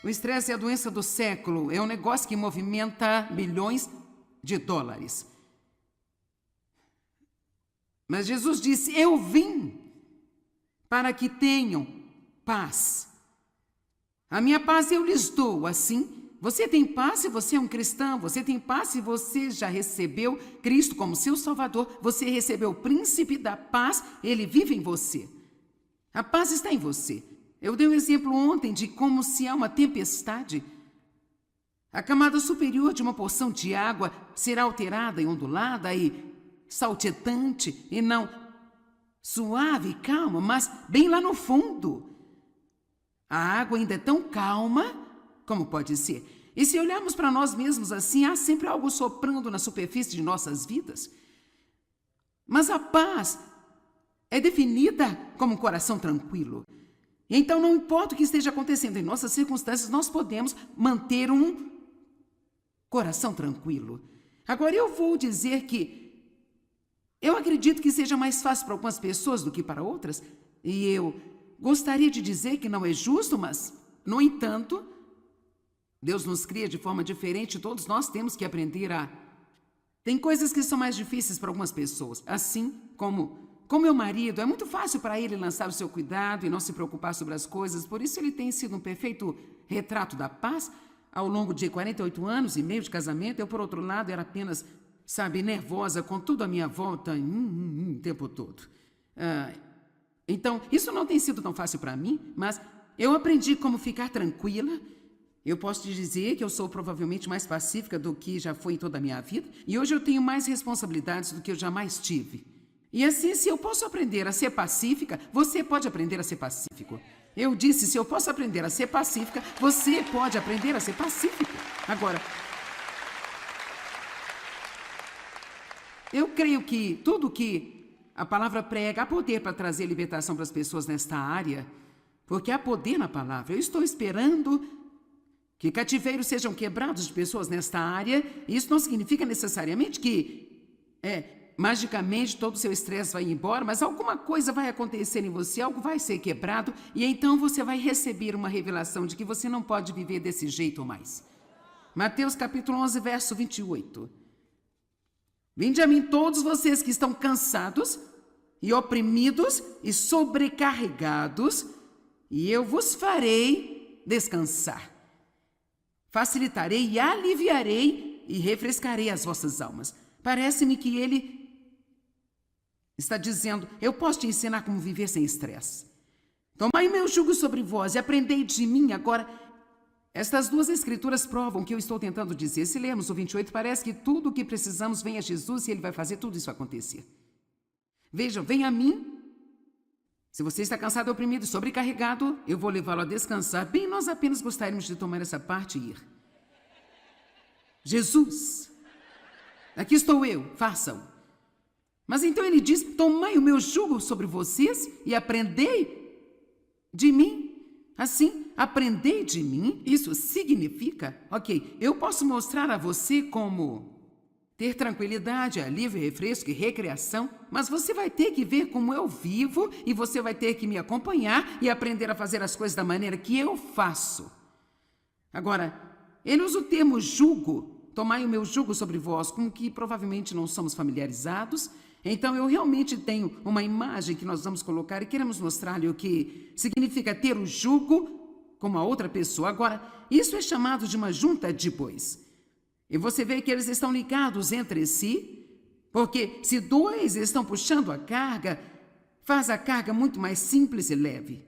O estresse é a doença do século, é um negócio que movimenta bilhões de dólares. Mas Jesus disse: eu vim para que tenham paz. A minha paz eu lhes dou. Assim, você tem paz se você é um cristão, você tem paz se você já recebeu Cristo como seu Salvador, você recebeu o príncipe da paz, ele vive em você. A paz está em você. Eu dei um exemplo ontem de como, se há uma tempestade, a camada superior de uma porção de água será alterada e ondulada e saltitante, e não suave e calma, mas bem lá no fundo. A água ainda é tão calma como pode ser. E se olharmos para nós mesmos assim, há sempre algo soprando na superfície de nossas vidas. Mas a paz é definida como um coração tranquilo. Então, não importa o que esteja acontecendo em nossas circunstâncias, nós podemos manter um coração tranquilo. Agora, eu vou dizer que eu acredito que seja mais fácil para algumas pessoas do que para outras, e eu gostaria de dizer que não é justo, mas, no entanto, Deus nos cria de forma diferente, todos nós temos que aprender a... Tem coisas que são mais difíceis para algumas pessoas, assim como... Com meu marido, é muito fácil para ele lançar o seu cuidado e não se preocupar sobre as coisas, por isso ele tem sido um perfeito retrato da paz. Ao longo de 48 anos e meio de casamento, eu, por outro lado, era apenas, nervosa com tudo à minha volta o tempo todo. Então, isso não tem sido tão fácil para mim, mas eu aprendi como ficar tranquila. Eu posso te dizer que eu sou provavelmente mais pacífica do que já fui em toda a minha vida, e hoje eu tenho mais responsabilidades do que eu jamais tive. E assim, se eu posso aprender a ser pacífica, você pode aprender a ser pacífico. Eu disse, se eu posso aprender a ser pacífica, você pode aprender a ser pacífico. Agora, eu creio que tudo que a palavra prega, há poder para trazer libertação para as pessoas nesta área, porque há poder na palavra. Eu estou esperando que cativeiros sejam quebrados de pessoas nesta área, e isso não significa necessariamente que magicamente todo o seu estresse vai embora, mas alguma coisa vai acontecer em você, algo vai ser quebrado, e então você vai receber uma revelação de que você não pode viver desse jeito mais. Mateus capítulo 11, verso 28. Vinde a mim todos vocês que estão cansados e oprimidos e sobrecarregados, e eu vos farei descansar. Facilitarei e aliviarei e refrescarei as vossas almas. Parece-me que ele está dizendo, eu posso te ensinar como viver sem estresse. Tomai meu jugo sobre vós e aprendei de mim. Agora, estas duas escrituras provam o que eu estou tentando dizer. Se lermos o 28, parece que tudo o que precisamos vem a Jesus e ele vai fazer tudo isso acontecer. Vejam, vem a mim. Se você está cansado, oprimido e sobrecarregado, eu vou levá-lo a descansar. Bem, nós apenas gostaríamos de tomar essa parte e ir. Jesus, aqui estou eu, façam. Mas então ele diz, tomai o meu jugo sobre vocês e aprendei de mim. Assim, aprendei de mim, isso significa, eu posso mostrar a você como ter tranquilidade, alívio, refresco e recreação, mas você vai ter que ver como eu vivo e você vai ter que me acompanhar e aprender a fazer as coisas da maneira que eu faço. Agora, ele usa o termo jugo, tomai o meu jugo sobre vós, como que provavelmente não somos familiarizados. Então, eu realmente tenho uma imagem que nós vamos colocar e queremos mostrar-lhe o que significa ter o jugo com a outra pessoa. Agora, isso é chamado de uma junta de bois. E você vê que eles estão ligados entre si, porque se dois estão puxando a carga, faz a carga muito mais simples e leve.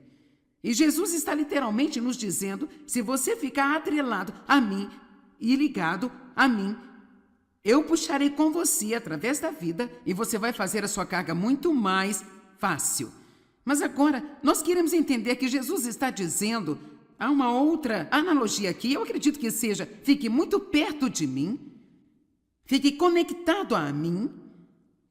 E Jesus está literalmente nos dizendo, se você ficar atrelado a mim e ligado a mim, eu puxarei com você através da vida e você vai fazer a sua carga muito mais fácil. Mas agora, nós queremos entender que Jesus está dizendo, há uma outra analogia aqui, eu acredito que seja, fique muito perto de mim, fique conectado a mim,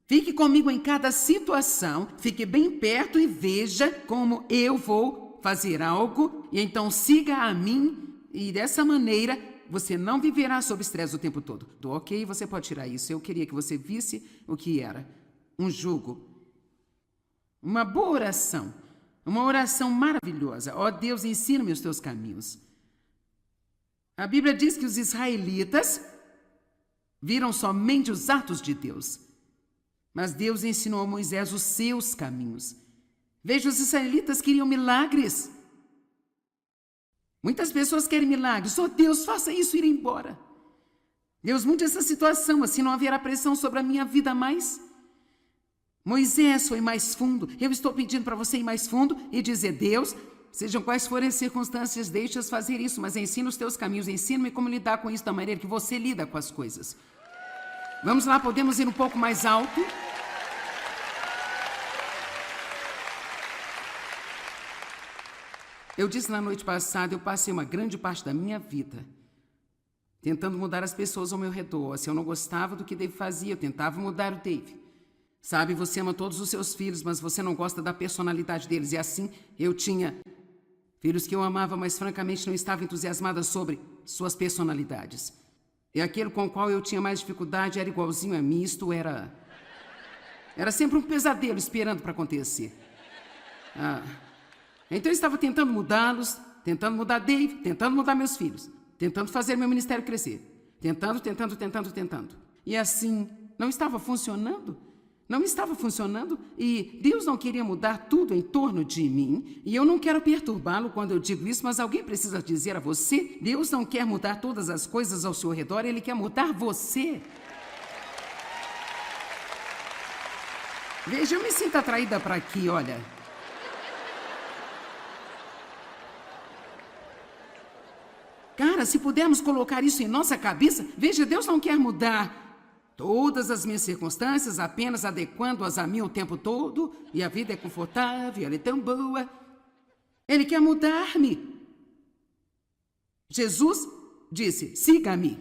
fique comigo em cada situação, fique bem perto e veja como eu vou fazer algo, e então siga a mim, e dessa maneira você não viverá sob estresse o tempo todo. Ok, você pode tirar isso. Eu queria que você visse o que era um jugo. Uma boa oração. Uma oração maravilhosa. Ó Deus, ensina-me os teus caminhos. A Bíblia diz que os israelitas viram somente os atos de Deus, mas Deus ensinou a Moisés os seus caminhos. Veja, os israelitas queriam milagres. Muitas pessoas querem milagres. Oh, Deus, faça isso e ir embora. Deus, mude essa situação, assim não haverá pressão sobre a minha vida mais. Moisés foi mais fundo. Eu estou pedindo para você ir mais fundo e dizer: Deus, sejam quais forem as circunstâncias, deixa-as fazer isso, mas ensina os teus caminhos, ensina-me como lidar com isso da maneira que você lida com as coisas. Vamos lá, podemos ir um pouco mais alto? Eu disse na noite passada, eu passei uma grande parte da minha vida tentando mudar as pessoas ao meu redor. Se eu não gostava do que Dave fazia, eu tentava mudar o Dave. Sabe, você ama todos os seus filhos, mas você não gosta da personalidade deles. E assim, eu tinha filhos que eu amava, mas francamente não estava entusiasmada sobre suas personalidades. E aquele com o qual eu tinha mais dificuldade era igualzinho a mim. Isto era sempre um pesadelo esperando para acontecer. Então eu estava tentando mudá-los, tentando mudar Dave, tentando mudar meus filhos, tentando fazer meu ministério crescer. Tentando. E assim, não estava funcionando. Não estava funcionando e Deus não queria mudar tudo em torno de mim. E eu não quero perturbá-lo quando eu digo isso, mas alguém precisa dizer a você: Deus não quer mudar todas as coisas ao seu redor, Ele quer mudar você. Veja, eu me sinto atraída para aqui, olha. Cara, se pudermos colocar isso em nossa cabeça, veja, Deus não quer mudar todas as minhas circunstâncias, apenas adequando-as a mim o tempo todo, e a vida é confortável, ela é tão boa. Ele quer mudar-me. Jesus disse: siga-me.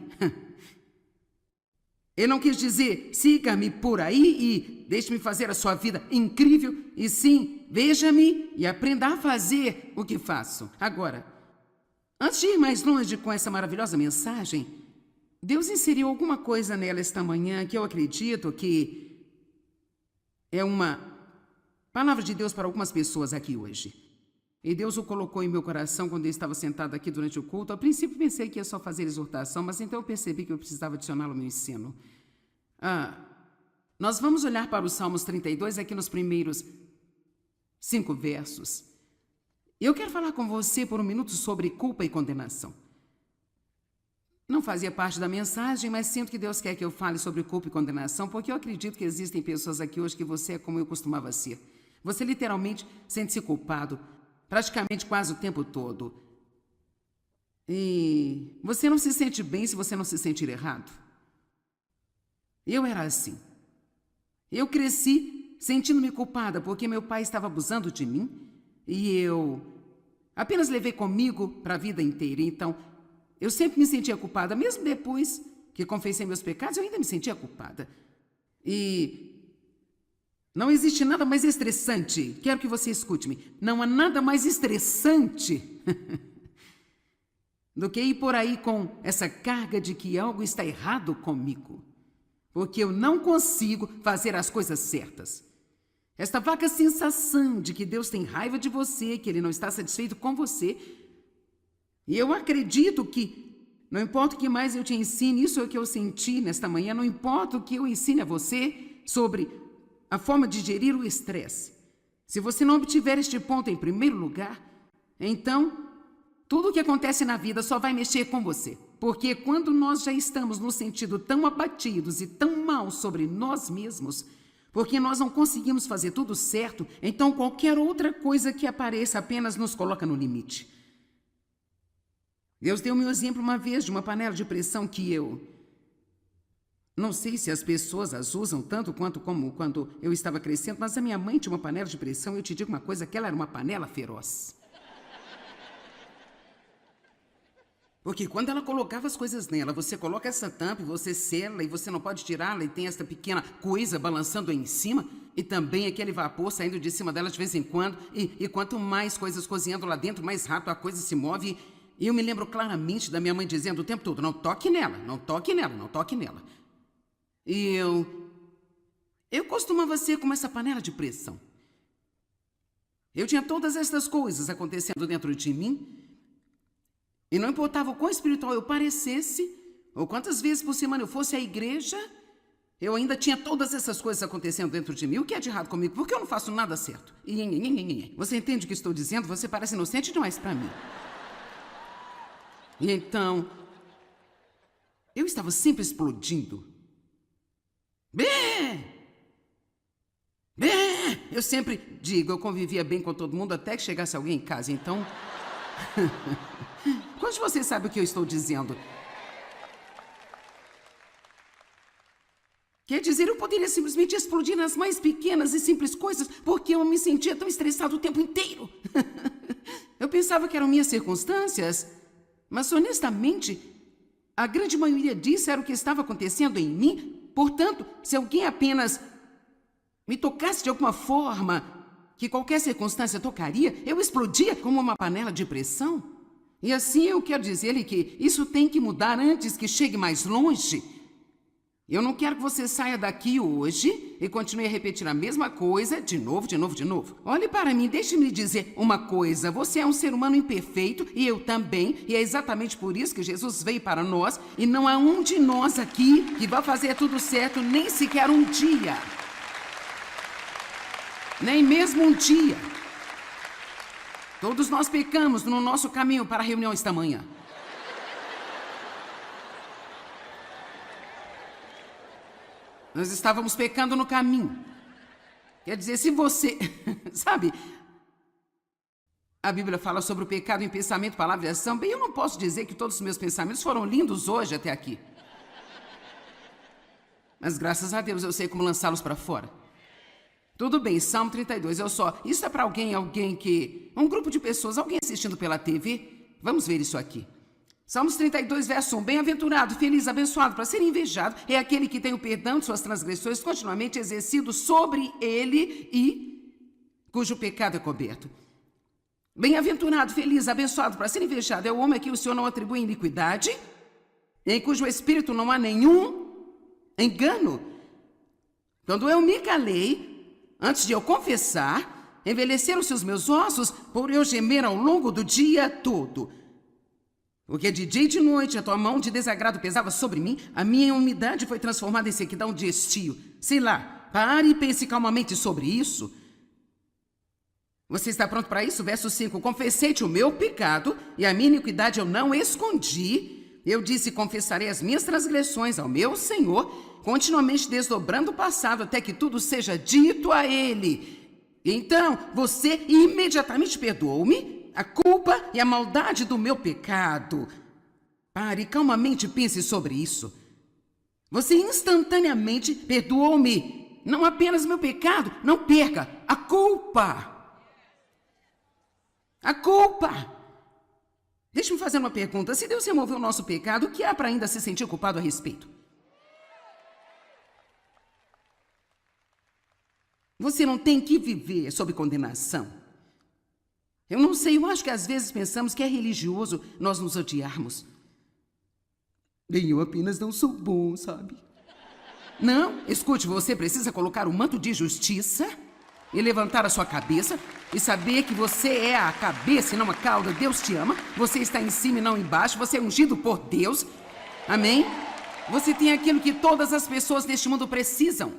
Ele não quis dizer: siga-me por aí e deixe-me fazer a sua vida incrível, e sim, veja-me e aprenda a fazer o que faço. Agora, antes de ir mais longe com essa maravilhosa mensagem, Deus inseriu alguma coisa nela esta manhã que eu acredito que é uma palavra de Deus para algumas pessoas aqui hoje. E Deus o colocou em meu coração quando eu estava sentado aqui durante o culto. Ao princípio pensei que ia só fazer exortação, mas então eu percebi que eu precisava adicioná-lo ao meu ensino. Nós vamos olhar para o Salmos 32 aqui nos primeiros 5 versos. Eu quero falar com você por um minuto sobre culpa e condenação. Não fazia parte da mensagem, mas sinto que Deus quer que eu fale sobre culpa e condenação, porque eu acredito que existem pessoas aqui hoje que você é como eu costumava ser. Você literalmente sente-se culpado, praticamente quase o tempo todo. E você não se sente bem se você não se sentir errado. Eu era assim. Eu cresci sentindo-me culpada porque meu pai estava abusando de mim e eu apenas levei comigo para a vida inteira. Então, eu sempre me sentia culpada, mesmo depois que confessei meus pecados, eu ainda me sentia culpada. E não existe nada mais estressante, quero que você escute-me, não há nada mais estressante do que ir por aí com essa carga de que algo está errado comigo, porque eu não consigo fazer as coisas certas. Esta vaga sensação de que Deus tem raiva de você, que Ele não está satisfeito com você. E eu acredito que, não importa o que mais eu te ensine, isso é o que eu senti nesta manhã, não importa o que eu ensine a você sobre a forma de gerir o estresse. Se você não obtiver este ponto em primeiro lugar, então tudo o que acontece na vida só vai mexer com você. Porque quando nós já estamos no sentido tão abatidos e tão mal sobre nós mesmos, porque nós não conseguimos fazer tudo certo, então qualquer outra coisa que apareça apenas nos coloca no limite. Deus deu-me um exemplo uma vez de uma panela de pressão que eu não sei se as pessoas as usam tanto quanto como quando eu estava crescendo, mas a minha mãe tinha uma panela de pressão e eu te digo uma coisa, que ela era uma panela feroz. Porque quando ela colocava as coisas nela, você coloca essa tampa e você sela e você não pode tirá-la e tem essa pequena coisa balançando aí em cima e também aquele vapor saindo de cima dela de vez em quando e quanto mais coisas cozinhando lá dentro, mais rápido a coisa se move. E eu me lembro claramente da minha mãe dizendo o tempo todo: não toque nela, não toque nela, não toque nela. E eu costumava ser como essa panela de pressão. Eu tinha todas estas coisas acontecendo dentro de mim E não importava o quão espiritual eu parecesse, ou quantas vezes por semana eu fosse à igreja, eu ainda tinha todas essas coisas acontecendo dentro de mim. O que é de errado comigo? Porque eu não faço nada certo. Você entende o que estou dizendo? Você parece inocente demais para mim. E então, eu estava sempre explodindo. Eu sempre digo, eu convivia bem com todo mundo até que chegasse alguém em casa. Então, quantos de vocês sabem o que eu estou dizendo? Quer dizer, eu poderia simplesmente explodir nas mais pequenas e simples coisas, porque eu me sentia tão estressado o tempo inteiro. Eu pensava que eram minhas circunstâncias, mas honestamente, a grande maioria disso era o que estava acontecendo em mim. Portanto, se alguém apenas me tocasse de alguma forma que qualquer circunstância tocaria, eu explodia como uma panela de pressão. E assim eu quero dizer-lhe que isso tem que mudar antes que chegue mais longe. Eu não quero que você saia daqui hoje e continue a repetir a mesma coisa de novo. Olhe para mim, deixe-me lhe dizer uma coisa. Você é um ser humano imperfeito e eu também. E é exatamente por isso que Jesus veio para nós. E não há um de nós aqui que vai fazer tudo certo nem sequer um dia. Nem mesmo um dia. Todos nós pecamos no nosso caminho para a reunião esta manhã. Nós estávamos pecando no caminho. Quer dizer, se você... Sabe, a Bíblia fala sobre o pecado em pensamento, palavra e ação. Bem, eu não posso dizer que todos os meus pensamentos foram lindos hoje até aqui. Mas graças a Deus eu sei como lançá-los para fora. Tudo bem, Salmo 32, Isso é para alguém que... Um grupo de pessoas, alguém assistindo pela TV. Vamos ver isso aqui. Salmos 32, verso 1. Bem-aventurado, feliz, abençoado, para ser invejado, é aquele que tem o perdão de suas transgressões continuamente exercido sobre ele e cujo pecado é coberto. Bem-aventurado, feliz, abençoado, para ser invejado, é o homem a quem o Senhor não atribui iniquidade, em cujo espírito não há nenhum engano. Quando eu me calei, antes de eu confessar, envelheceram-se os meus ossos por eu gemer ao longo do dia todo. Porque de dia e de noite a tua mão de desagrado pesava sobre mim, a minha umidade foi transformada em sequidão de estio. Sei lá, pare e pense calmamente sobre isso. Você está pronto para isso? Verso 5. Confessei-te o meu pecado e a minha iniquidade eu não escondi. Eu disse, confessarei as minhas transgressões ao meu Senhor, continuamente desdobrando o passado até que tudo seja dito a ele. Então, você imediatamente perdoou-me a culpa e a maldade do meu pecado. Pare, calmamente pense sobre isso. Você instantaneamente perdoou-me. Não apenas meu pecado, não perca a culpa. A culpa. Deixe-me fazer uma pergunta. Se Deus removeu o nosso pecado, o que há para ainda se sentir culpado a respeito? Você não tem que viver sob condenação. Eu não sei, eu acho que às vezes pensamos que é religioso nós nos odiarmos. Bem, eu apenas não sou bom, sabe? Não, escute, você precisa colocar o manto de justiça e levantar a sua cabeça e saber que você é a cabeça e não a cauda. Deus te ama, você está em cima e não embaixo, você é ungido por Deus. Amém? Você tem aquilo que todas as pessoas neste mundo precisam.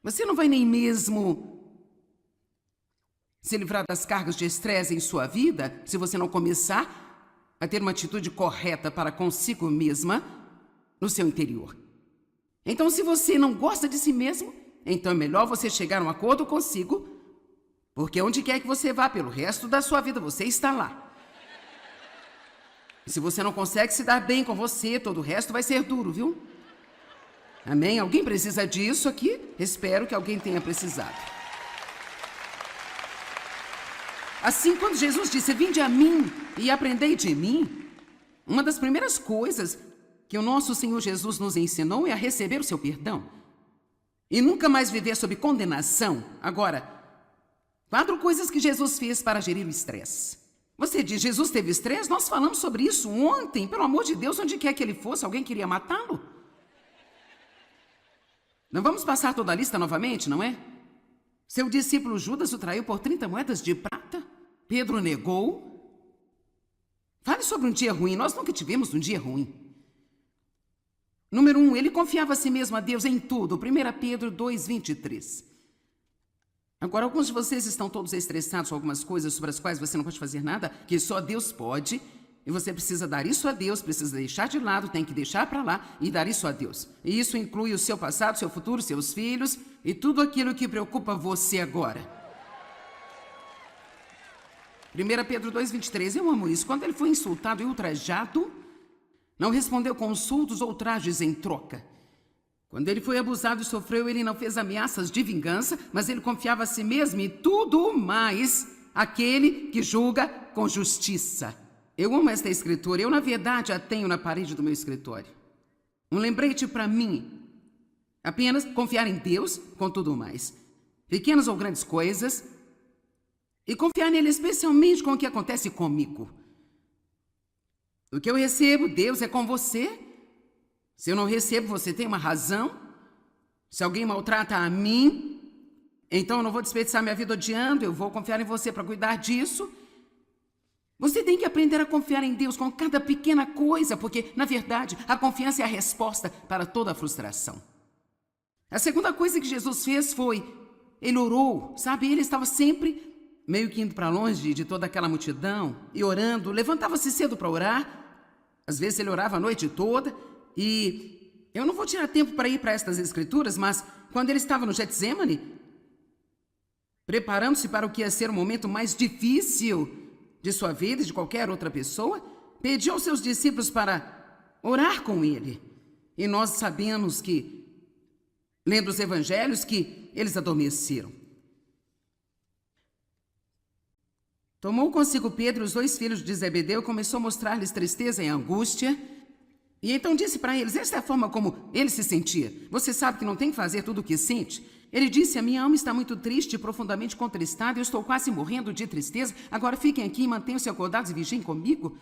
Você não vai nem mesmo se livrar das cargas de estresse em sua vida se você não começar a ter uma atitude correta para consigo mesma no seu interior. Então, se você não gosta de si mesmo, então é melhor você chegar a um acordo consigo, porque onde quer que você vá pelo resto da sua vida, você está lá. E se você não consegue se dar bem com você, todo o resto vai ser duro, viu? Amém? Alguém precisa disso aqui? Espero que alguém tenha precisado. Assim, quando Jesus disse, vinde a mim e aprendei de mim, uma das primeiras coisas que o nosso Senhor Jesus nos ensinou é a receber o seu perdão. E nunca mais viver sob condenação. Agora, 4 coisas que Jesus fez para gerir o estresse. Você diz, Jesus teve estresse? Nós falamos sobre isso ontem. Pelo amor de Deus, onde quer que ele fosse, alguém queria matá-lo? Não vamos passar toda a lista novamente, não é? Seu discípulo Judas o traiu por 30 moedas de prata. Pedro negou. Fale sobre um dia ruim. Nós nunca tivemos um dia ruim. Número 1, ele confiava a si mesmo a Deus em tudo. 1 Pedro 2:23. Agora, alguns de vocês estão todos estressados com algumas coisas sobre as quais você não pode fazer nada, que só Deus pode, e você precisa dar isso a Deus, precisa deixar de lado, tem que deixar para lá e dar isso a Deus. E isso inclui o seu passado, seu futuro, seus filhos e tudo aquilo que preocupa você agora. 1 Pedro 2:23, eu amo isso. Quando ele foi insultado e ultrajado, não respondeu com insultos ou ultrajes em troca. Quando ele foi abusado e sofreu, ele não fez ameaças de vingança, mas ele confiava a si mesmo e tudo mais aquele que julga com justiça. Eu amo esta escritura. Eu, na verdade, a tenho na parede do meu escritório. Um lembrete para mim. Apenas confiar em Deus com tudo mais. Pequenas ou grandes coisas. E confiar nele especialmente com o que acontece comigo. O que eu recebo, Deus é com você. Se eu não recebo, você tem uma razão. Se alguém maltrata a mim, então eu não vou desperdiçar minha vida odiando, eu vou confiar em você para cuidar disso. Você tem que aprender a confiar em Deus com cada pequena coisa, porque, na verdade, a confiança é a resposta para toda a frustração. A segunda coisa que Jesus fez foi, ele orou, sabe? Ele estava sempre meio que indo para longe de toda aquela multidão e orando, levantava-se cedo para orar. Às vezes ele orava a noite toda. E eu não vou tirar tempo para ir para estas escrituras, mas quando ele estava no Getsemane, preparando-se para o que ia ser o momento mais difícil de sua vida e de qualquer outra pessoa, pediu aos seus discípulos para orar com ele. E nós sabemos que, lendo os evangelhos, que eles adormeceram. Tomou consigo Pedro, os 2 filhos de Zebedeu, e começou a mostrar-lhes tristeza e angústia. E então disse para eles, esta é a forma como ele se sentia. Você sabe que não tem que fazer tudo o que sente. Ele disse, a minha alma está muito triste e profundamente contristada, eu estou quase morrendo de tristeza, agora fiquem aqui e mantenham-se acordados e vigiem comigo.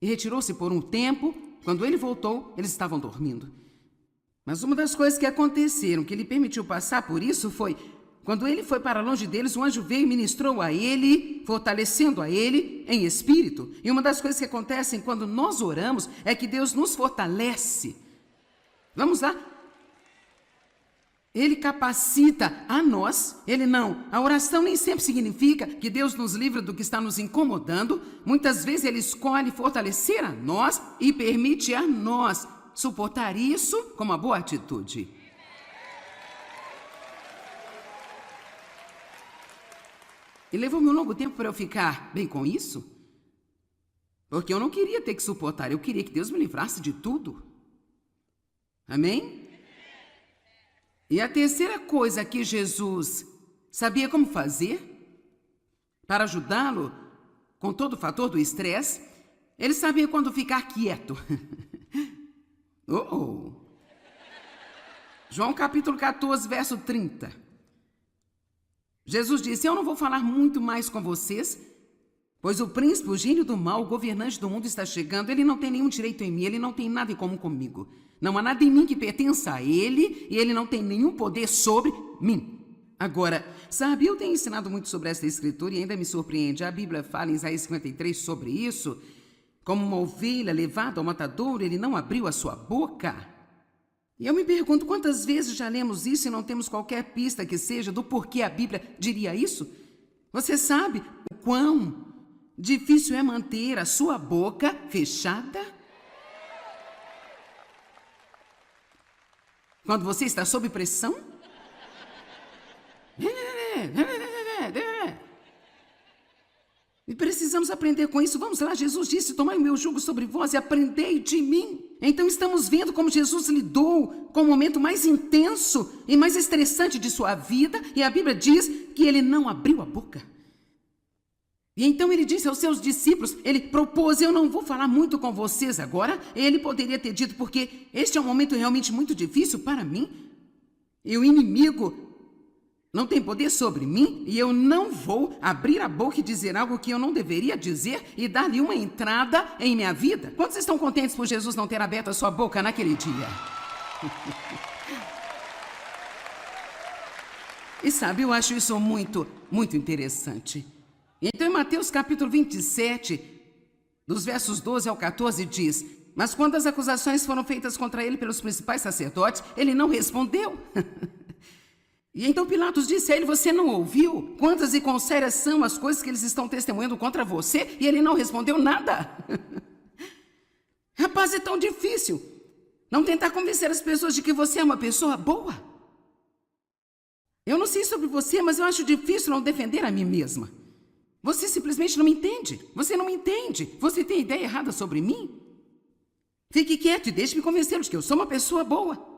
E retirou-se por um tempo, quando ele voltou, eles estavam dormindo. Mas uma das coisas que aconteceram, que lhe permitiu passar por isso, foi, quando ele foi para longe deles, um anjo veio e ministrou a ele, fortalecendo a ele em espírito. E uma das coisas que acontecem quando nós oramos é que Deus nos fortalece. Vamos lá? Ele capacita a nós, ele não. A oração nem sempre significa que Deus nos livra do que está nos incomodando. Muitas vezes ele escolhe fortalecer a nós e permite a nós suportar isso com uma boa atitude. E levou-me um longo tempo para eu ficar bem com isso. Porque eu não queria ter que suportar, eu queria que Deus me livrasse de tudo. Amém? E a terceira coisa que Jesus sabia como fazer para ajudá-lo com todo o fator do estresse, ele sabia quando ficar quieto. João capítulo 14, verso 30. Jesus disse, eu não vou falar muito mais com vocês, pois o príncipe, o gênio do mal, o governante do mundo está chegando, ele não tem nenhum direito em mim, ele não tem nada em comum comigo. Não há nada em mim que pertença a ele e ele não tem nenhum poder sobre mim. Agora, sabe, eu tenho ensinado muito sobre esta escritura e ainda me surpreende. A Bíblia fala em Isaías 53 sobre isso. Como uma ovelha levada ao matadouro, ele não abriu a sua boca. E eu me pergunto quantas vezes já lemos isso e não temos qualquer pista que seja do porquê a Bíblia diria isso? Você sabe o quão difícil é manter a sua boca fechada? Quando você está sob pressão? E precisamos aprender com isso. Vamos lá, Jesus disse, tomai o meu jugo sobre vós e aprendei de mim. Então estamos vendo como Jesus lidou com o momento mais intenso e mais estressante de sua vida. E a Bíblia diz que ele não abriu a boca. E então ele disse aos seus discípulos, ele propôs, eu não vou falar muito com vocês agora. Ele poderia ter dito, porque este é um momento realmente muito difícil para mim. E o inimigo não tem poder sobre mim e eu não vou abrir a boca e dizer algo que eu não deveria dizer e dar-lhe uma entrada em minha vida. Quantos estão contentes por Jesus não ter aberto a sua boca naquele dia? E sabe, eu acho isso muito, muito interessante. Então, em Mateus capítulo 27, dos versos 12 ao 14 diz: mas quando as acusações foram feitas contra ele pelos principais sacerdotes, ele não respondeu. E então Pilatos disse a ele: você não ouviu? Quantas e quão sérias são as coisas que eles estão testemunhando contra você? E ele não respondeu nada. Rapaz, é tão difícil não tentar convencer as pessoas de que você é uma pessoa boa. Eu não sei sobre você, mas eu acho difícil não defender a mim mesma. Você simplesmente não me entende. Você não me entende. Você tem ideia errada sobre mim? Fique quieto e deixe-me convencê-los que eu sou uma pessoa boa.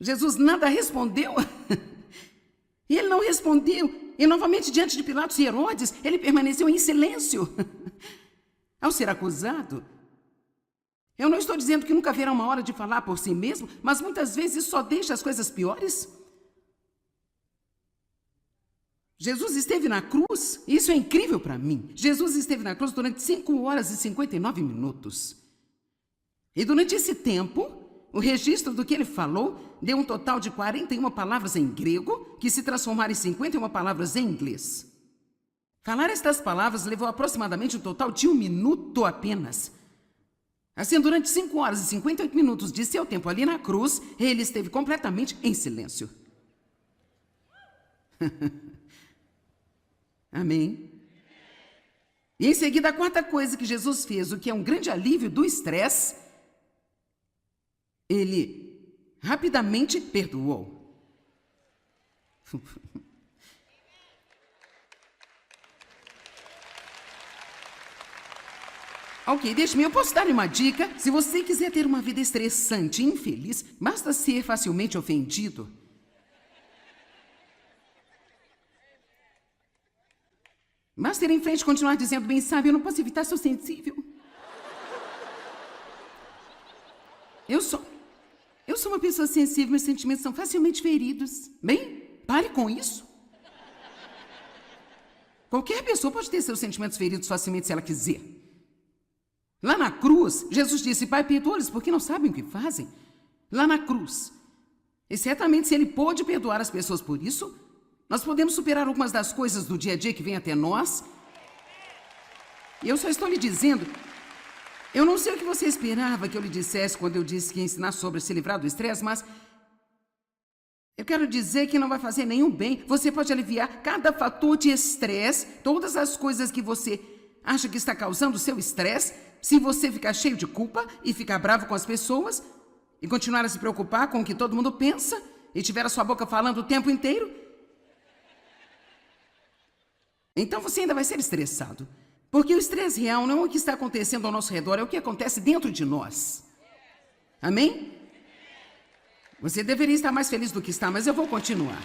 Jesus nada respondeu. E ele não respondeu. E novamente, diante de Pilatos e Herodes, ele permaneceu em silêncio. Ao ser acusado, eu não estou dizendo que nunca haverá uma hora de falar por si mesmo, mas muitas vezes isso só deixa as coisas piores. Jesus esteve na cruz, e isso é incrível para mim. Jesus esteve na cruz durante 5 horas e 59 minutos. E durante esse tempo, o registro do que ele falou deu um total de 41 palavras em grego, que se transformaram em 51 palavras em inglês. Falar estas palavras levou aproximadamente um total de 1 minuto apenas. Assim, durante 5 horas e 58 minutos de seu tempo ali na cruz, ele esteve completamente em silêncio. Amém? E em seguida, a quarta coisa que Jesus fez, o que é um grande alívio do estresse, ele rapidamente perdoou. Ok, deixe-me, eu posso dar uma dica. Se você quiser ter uma vida estressante e infeliz, basta ser facilmente ofendido. Basta ir em frente e continuar dizendo: bem sabe, eu não posso evitar, sou sensível. Eu sou uma pessoa sensível, meus sentimentos são facilmente feridos. Bem, pare com isso. Qualquer pessoa pode ter seus sentimentos feridos facilmente se ela quiser. Lá na cruz, Jesus disse: Pai, perdoa-lhes porque não sabem o que fazem. Lá na cruz. E certamente, se ele pôde perdoar as pessoas por isso, nós podemos superar algumas das coisas do dia a dia que vêm até nós. E eu só estou lhe dizendo, eu não sei o que você esperava que eu lhe dissesse quando eu disse que ia ensinar sobre se livrar do estresse, mas eu quero dizer que não vai fazer nenhum bem. Você pode aliviar cada fator de estresse, todas as coisas que você acha que está causando o seu estresse, se você ficar cheio de culpa e ficar bravo com as pessoas e continuar a se preocupar com o que todo mundo pensa e tiver a sua boca falando o tempo inteiro. Então você ainda vai ser estressado. Porque o estresse real não é o que está acontecendo ao nosso redor, é o que acontece dentro de nós. Amém? Você deveria estar mais feliz do que está, mas eu vou continuar.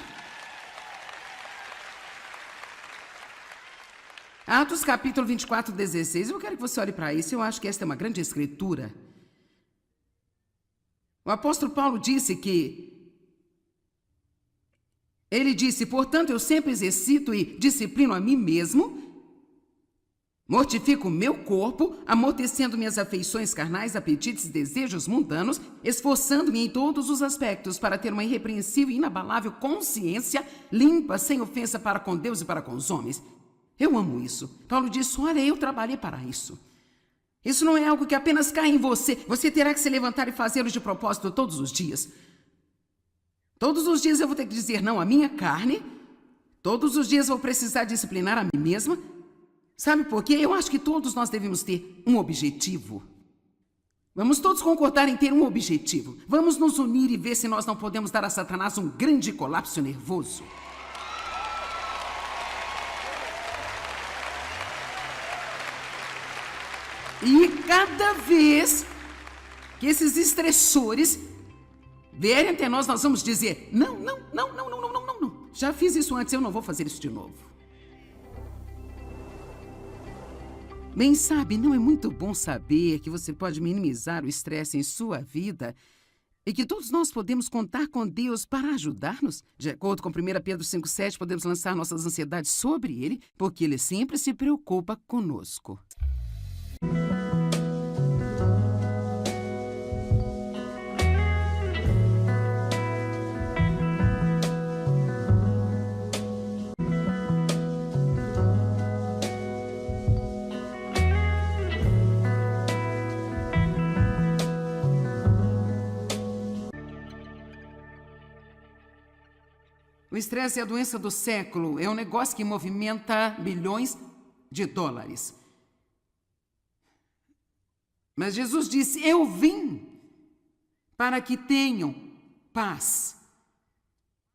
Atos capítulo 24, 16. Eu quero que você olhe para isso. Eu acho que esta é uma grande escritura. O apóstolo Paulo disse que ele disse: portanto, eu sempre exercito e disciplino a mim mesmo, mortifico o meu corpo, amortecendo minhas afeições carnais, apetites e desejos mundanos, esforçando-me em todos os aspectos para ter uma irrepreensível e inabalável consciência limpa, sem ofensa para com Deus e para com os homens. Eu amo isso. Paulo disse: olha, eu trabalhei para isso. Isso não é algo que apenas cai em você. Você terá que se levantar e fazê-lo de propósito todos os dias. Todos os dias eu vou ter que dizer não à minha carne. Todos os dias eu vou precisar disciplinar a mim mesma. Sabe por quê? Eu acho que todos nós devemos ter um objetivo. Vamos todos concordar em ter um objetivo. Vamos nos unir e ver se nós não podemos dar a Satanás um grande colapso nervoso. E cada vez que esses estressores vierem até nós, nós vamos dizer: não. Já fiz isso antes, eu não vou fazer isso de novo. Bem, sabe, não é muito bom saber que você pode minimizar o estresse em sua vida e que todos nós podemos contar com Deus para ajudar-nos? De acordo com 1 Pedro 5,7, podemos lançar nossas ansiedades sobre Ele, porque Ele sempre se preocupa conosco. O estresse é a doença do século, é um negócio que movimenta bilhões de dólares. Mas Jesus disse: eu vim para que tenham paz.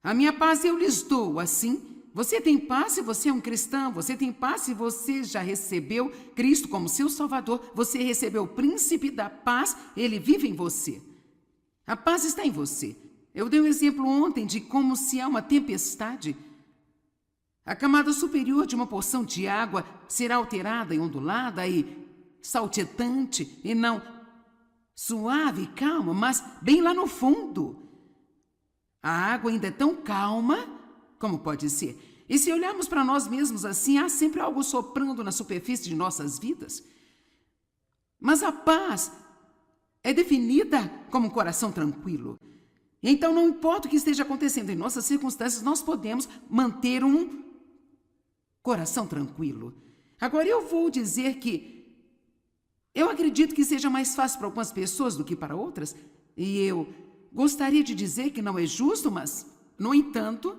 A minha paz eu lhes dou. Assim, você tem paz se você é um cristão, você tem paz se você já recebeu Cristo como seu Salvador, você recebeu o príncipe da paz, ele vive em você. A paz está em você. Eu dei um exemplo ontem de como, se há uma tempestade, a camada superior de uma porção de água será alterada e ondulada e saltitante, e não suave e calma, mas bem lá no fundo. A água ainda é tão calma como pode ser. E se olharmos para nós mesmos assim, há sempre algo soprando na superfície de nossas vidas. Mas a paz é definida como um coração tranquilo. Então, não importa o que esteja acontecendo em nossas circunstâncias, nós podemos manter um coração tranquilo. Agora, eu vou dizer que eu acredito que seja mais fácil para algumas pessoas do que para outras, e eu gostaria de dizer que não é justo, mas, no entanto,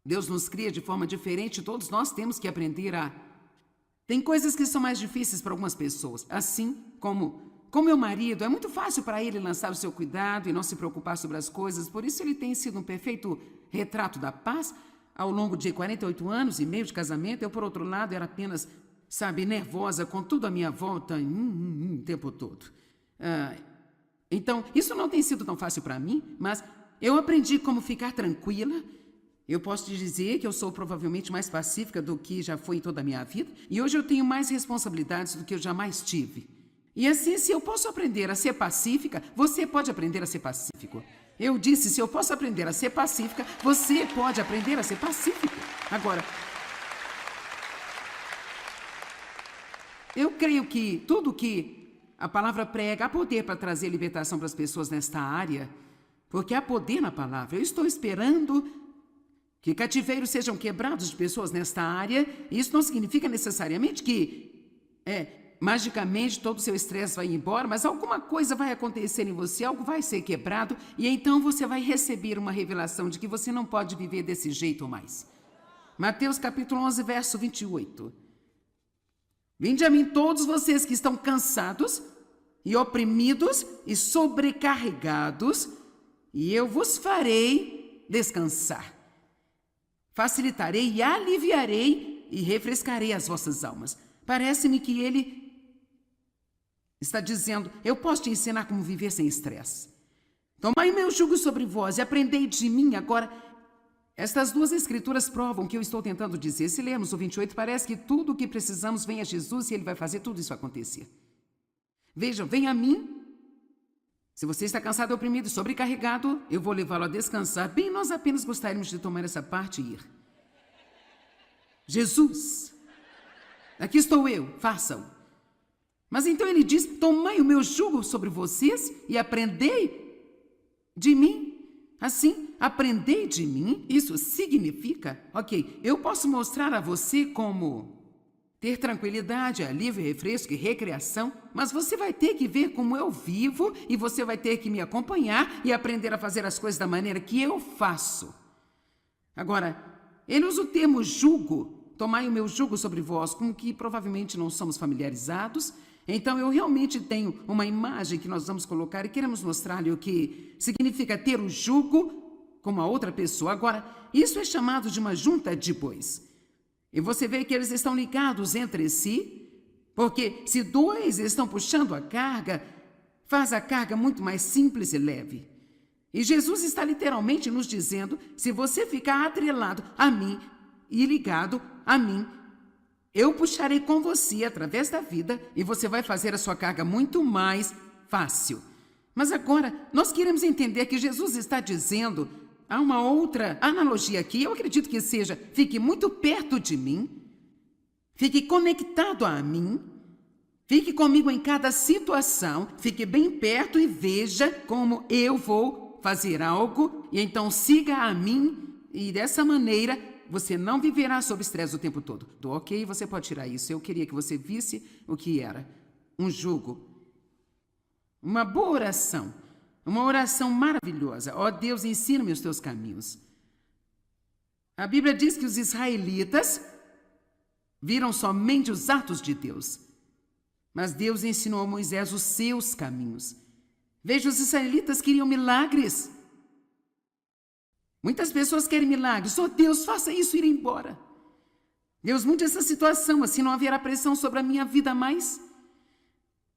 Deus nos cria de forma diferente, todos nós temos que aprender a... Tem coisas que são mais difíceis para algumas pessoas, assim como meu marido, é muito fácil para ele lançar o seu cuidado e não se preocupar sobre as coisas, por isso ele tem sido um perfeito retrato da paz ao longo de 48 anos e meio de casamento. Eu, por outro lado, era apenas, nervosa com tudo à minha volta o tempo todo. Então, isso não tem sido tão fácil para mim, mas eu aprendi como ficar tranquila. Eu posso te dizer que eu sou provavelmente mais pacífica do que já foi em toda a minha vida, e hoje eu tenho mais responsabilidades do que eu jamais tive. E assim, se eu posso aprender a ser pacífica, você pode aprender a ser pacífico. Eu disse, se eu posso aprender a ser pacífica, você pode aprender a ser pacífico. Agora, eu creio que tudo que a palavra prega, há poder para trazer libertação para as pessoas nesta área, porque há poder na palavra. Eu estou esperando que cativeiros sejam quebrados de pessoas nesta área, e isso não significa necessariamente que magicamente todo o seu estresse vai embora, mas alguma coisa vai acontecer em você, algo vai ser quebrado, e então você vai receber uma revelação de que você não pode viver desse jeito mais. Mateus capítulo 11, verso 28. Vinde a mim todos vocês que estão cansados e oprimidos e sobrecarregados, e eu vos farei descansar. Facilitarei e aliviarei e refrescarei as vossas almas. Parece-me que ele está dizendo, eu posso te ensinar como viver sem estresse. Tomai o meu jugo sobre vós e aprendei de mim. Agora, estas duas escrituras provam o que eu estou tentando dizer. Se lermos o 28, parece que tudo o que precisamos vem a Jesus e ele vai fazer tudo isso acontecer. Vejam, vem a mim. Se você está cansado, oprimido e sobrecarregado, eu vou levá-lo a descansar. Bem, nós apenas gostaríamos de tomar essa parte e ir. Jesus, aqui estou eu, façam. Mas então ele diz, tomai o meu jugo sobre vocês e aprendei de mim. Assim, aprendei de mim, isso significa, eu posso mostrar a você como ter tranquilidade, alívio, refresco e recreação, mas você vai ter que ver como eu vivo e você vai ter que me acompanhar e aprender a fazer as coisas da maneira que eu faço. Agora, ele usa o termo jugo, tomai o meu jugo sobre vós, com que provavelmente não somos familiarizados. Então, eu realmente tenho uma imagem que nós vamos colocar e queremos mostrar-lhe o que significa ter o jugo com uma outra pessoa. Agora, isso é chamado de uma junta de bois. E você vê que eles estão ligados entre si, porque se dois estão puxando a carga, faz a carga muito mais simples e leve. E Jesus está literalmente nos dizendo, se você ficar atrelado a mim e ligado a mim, eu puxarei com você através da vida e você vai fazer a sua carga muito mais fácil. Mas agora, nós queremos entender que Jesus está dizendo, há uma outra analogia aqui, eu acredito que seja, fique muito perto de mim, fique conectado a mim, fique comigo em cada situação, fique bem perto e veja como eu vou fazer algo, e então siga a mim, e dessa maneira você não viverá sob estresse o tempo todo. Ok, você pode tirar isso. Eu queria que você visse o que era um jugo. Uma boa oração. Uma oração maravilhosa. Ó Deus, ensina-me os teus caminhos. A Bíblia diz que os israelitas viram somente os atos de Deus, mas Deus ensinou a Moisés os seus caminhos. Veja, os israelitas queriam milagres. Muitas pessoas querem milagres. Oh, Deus, faça isso e ir embora. Deus, mude essa situação, assim não haverá pressão sobre a minha vida mais.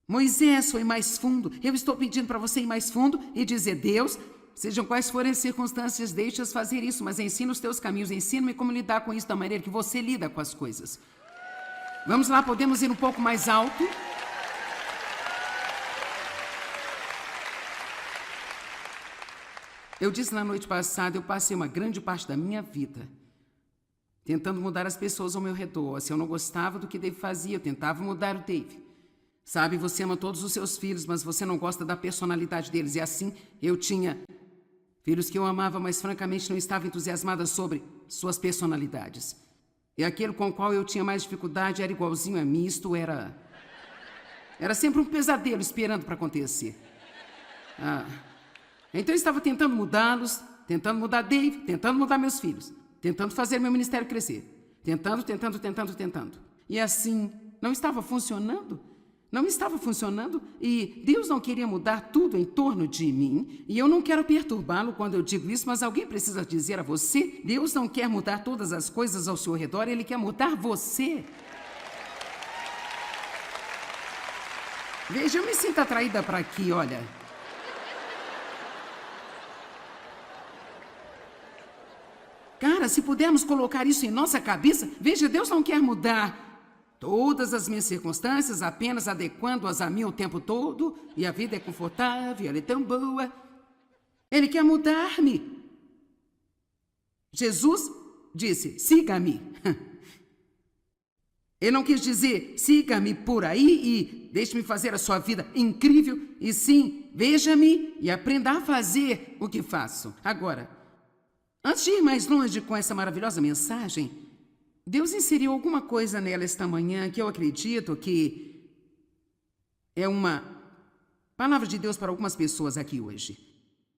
Moisés foi mais fundo. Eu estou pedindo para você ir mais fundo e dizer: Deus, sejam quais forem as circunstâncias, deixa-as fazer isso, mas ensina os teus caminhos, ensina-me como lidar com isso da maneira que você lida com as coisas. Vamos lá, podemos ir um pouco mais alto? Eu disse na noite passada, eu passei uma grande parte da minha vida tentando mudar as pessoas ao meu redor. Se eu não gostava do que Dave fazia, eu tentava mudar o Dave. Sabe, você ama todos os seus filhos, mas você não gosta da personalidade deles. E assim, eu tinha filhos que eu amava, mas francamente não estava entusiasmada sobre suas personalidades. E aquele com o qual eu tinha mais dificuldade era igualzinho a mim. Isto era sempre um pesadelo esperando para acontecer. Então eu estava tentando mudá-los, tentando mudar Dave, tentando mudar meus filhos, tentando fazer meu ministério crescer. Tentando. E assim, não estava funcionando. Não estava funcionando e Deus não queria mudar tudo em torno de mim. E eu não quero perturbá-lo quando eu digo isso, mas alguém precisa dizer a você: Deus não quer mudar todas as coisas ao seu redor, Ele quer mudar você. Veja, eu me sinto atraída para aqui, olha. Cara, se pudermos colocar isso em nossa cabeça, veja, Deus não quer mudar todas as minhas circunstâncias, apenas adequando-as a mim o tempo todo, e a vida é confortável, ela é tão boa. Ele quer mudar-me. Jesus disse: siga-me. Ele não quis dizer: siga-me por aí e deixe-me fazer a sua vida incrível, e sim, veja-me e aprenda a fazer o que faço. Agora, antes de ir mais longe com essa maravilhosa mensagem, Deus inseriu alguma coisa nela esta manhã que eu acredito que é uma palavra de Deus para algumas pessoas aqui hoje.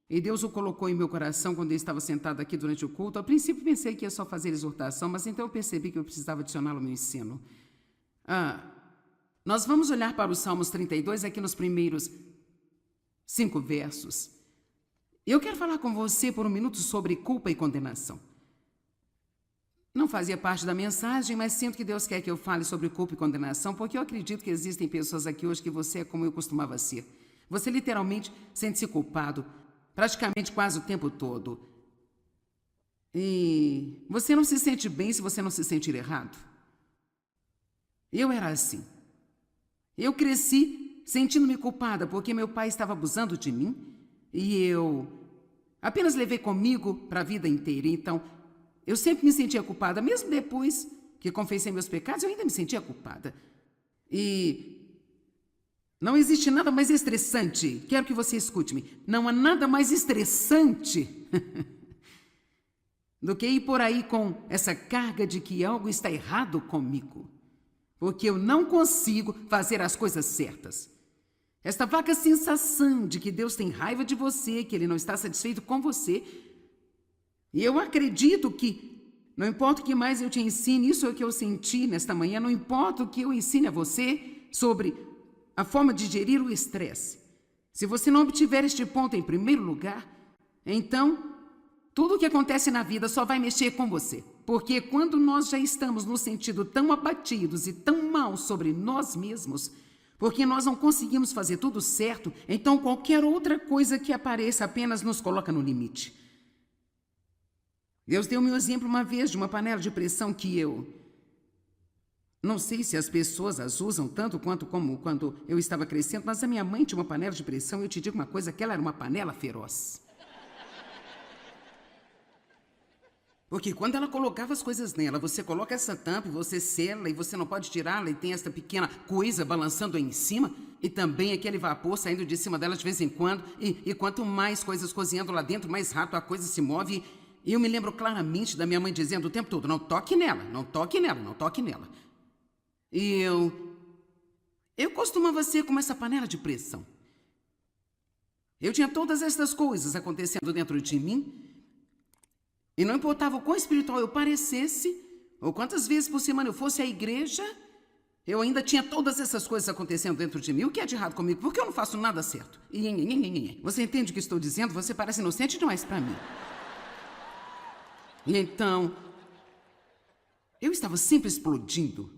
E Deus o colocou em meu coração quando eu estava sentado aqui durante o culto. A princípio pensei que ia só fazer exortação, mas então eu percebi que eu precisava adicioná-lo ao meu ensino. Nós vamos olhar para os Salmos 32 aqui nos primeiros 5 versos. Eu quero falar com você por um minuto sobre culpa e condenação. Não fazia parte da mensagem, mas sinto que Deus quer que eu fale sobre culpa e condenação, porque eu acredito que existem pessoas aqui hoje que você é como eu costumava ser. Você literalmente sente-se culpado, praticamente quase o tempo todo. E você não se sente bem se você não se sentir errado. Eu era assim. Eu cresci sentindo-me culpada porque meu pai estava abusando de mim e eu apenas levei comigo para a vida inteira. Então, eu sempre me sentia culpada, mesmo depois que confessei meus pecados, eu ainda me sentia culpada. E não existe nada mais estressante, quero que você escute-me, não há nada mais estressante do que ir por aí com essa carga de que algo está errado comigo, porque eu não consigo fazer as coisas certas. Esta vaga sensação de que Deus tem raiva de você, que Ele não está satisfeito com você. E eu acredito que, não importa o que mais eu te ensine, isso é o que eu senti nesta manhã, não importa o que eu ensine a você sobre a forma de gerir o estresse. Se você não obtiver este ponto em primeiro lugar, então tudo o que acontece na vida só vai mexer com você. Porque quando nós já estamos no sentido tão abatidos e tão mal sobre nós mesmos, porque nós não conseguimos fazer tudo certo, então qualquer outra coisa que apareça apenas nos coloca no limite. Deus deu-me um exemplo uma vez de uma panela de pressão que eu não sei se as pessoas as usam tanto quanto como quando eu estava crescendo, mas a minha mãe tinha uma panela de pressão e eu te digo uma coisa, que ela era uma panela feroz. Porque quando ela colocava as coisas nela, você coloca essa tampa e você sela e você não pode tirá-la e tem essa pequena coisa balançando aí em cima e também aquele vapor saindo de cima dela de vez em quando e quanto mais coisas cozinhando lá dentro, mais rápido a coisa se move. E eu me lembro claramente da minha mãe dizendo o tempo todo: não toque nela, não toque nela, não toque nela. E eu costumava ser como essa panela de pressão. Eu tinha todas estas coisas acontecendo dentro de mim E não importava o quão espiritual eu parecesse, ou quantas vezes por semana eu fosse à igreja, eu ainda tinha todas essas coisas acontecendo dentro de mim. O que é de errado comigo? Porque eu não faço nada certo. Você entende o que estou dizendo? Você parece inocente demais para mim. E então, eu estava sempre explodindo.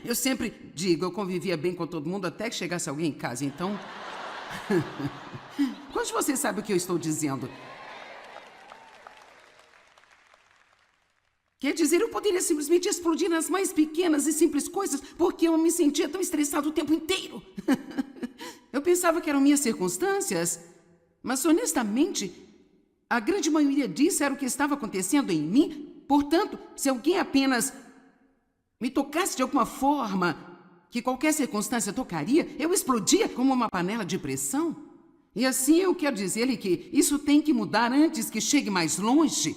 Eu sempre digo, eu convivia bem com todo mundo até que chegasse alguém em casa. Então, quantos de vocês sabem o que eu estou dizendo? Quer dizer, eu poderia simplesmente explodir nas mais pequenas e simples coisas, porque eu me sentia tão estressado o tempo inteiro. Eu pensava que eram minhas circunstâncias, mas honestamente, a grande maioria disso era o que estava acontecendo em mim. Portanto, se alguém apenas me tocasse de alguma forma, que qualquer circunstância tocaria, eu explodia como uma panela de pressão. E assim eu quero dizer-lhe que isso tem que mudar antes que chegue mais longe.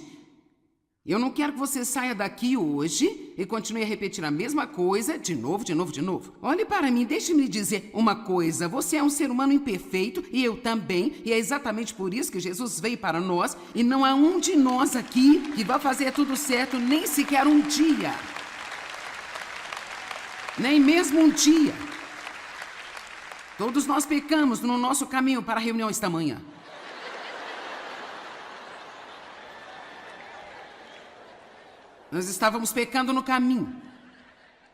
Eu não quero que você saia daqui hoje e continue a repetir a mesma coisa de novo. Olhe para mim, deixe-me lhe dizer uma coisa. Você é um ser humano imperfeito e eu também. E é exatamente por isso que Jesus veio para nós. E não há um de nós aqui que vai fazer tudo certo nem sequer um dia. Nem mesmo um dia. Todos nós pecamos no nosso caminho para a reunião esta manhã. Nós estávamos pecando no caminho.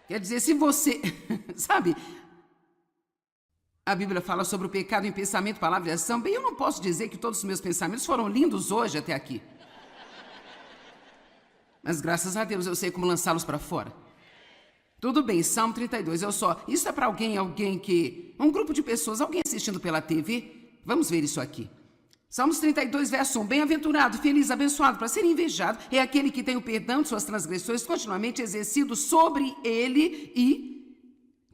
Quer dizer, se você... Sabe, a Bíblia fala sobre o pecado em pensamento, palavra e ação. Bem, eu não posso dizer que todos os meus pensamentos foram lindos hoje até aqui. Mas graças a Deus eu sei como lançá-los para fora. Tudo bem, Salmo 32, Isso é para alguém que... Um grupo de pessoas, alguém assistindo pela TV. Vamos ver isso aqui. Salmos 32, verso 1. Bem-aventurado, feliz, abençoado, para ser invejado, é aquele que tem o perdão de suas transgressões continuamente exercido sobre ele e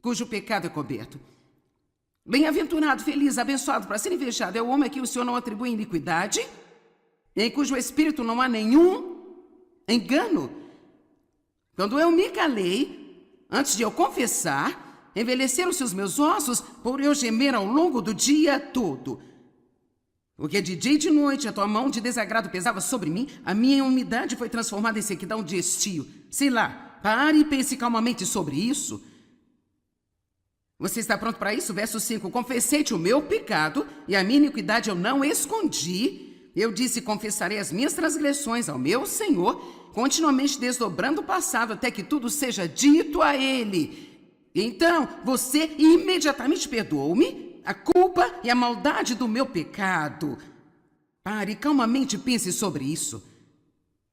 cujo pecado é coberto. Bem-aventurado, feliz, abençoado, para ser invejado, é o homem a quem o Senhor não atribui iniquidade, em cujo espírito não há nenhum engano. Quando eu me calei, antes de eu confessar, envelheceram-se os meus ossos por eu gemer ao longo do dia todo. Porque de dia e de noite a tua mão de desagrado pesava sobre mim, a minha umidade foi transformada em sequidão de estio. Sei lá, pare e pense calmamente sobre isso. Você está pronto para isso? Verso 5. Confessei-te o meu pecado e a minha iniquidade eu não escondi. Eu disse, confessarei as minhas transgressões ao meu Senhor, continuamente desdobrando o passado até que tudo seja dito a ele. Então, você imediatamente perdoou-me a culpa e a maldade do meu pecado. Pare, calmamente pense sobre isso.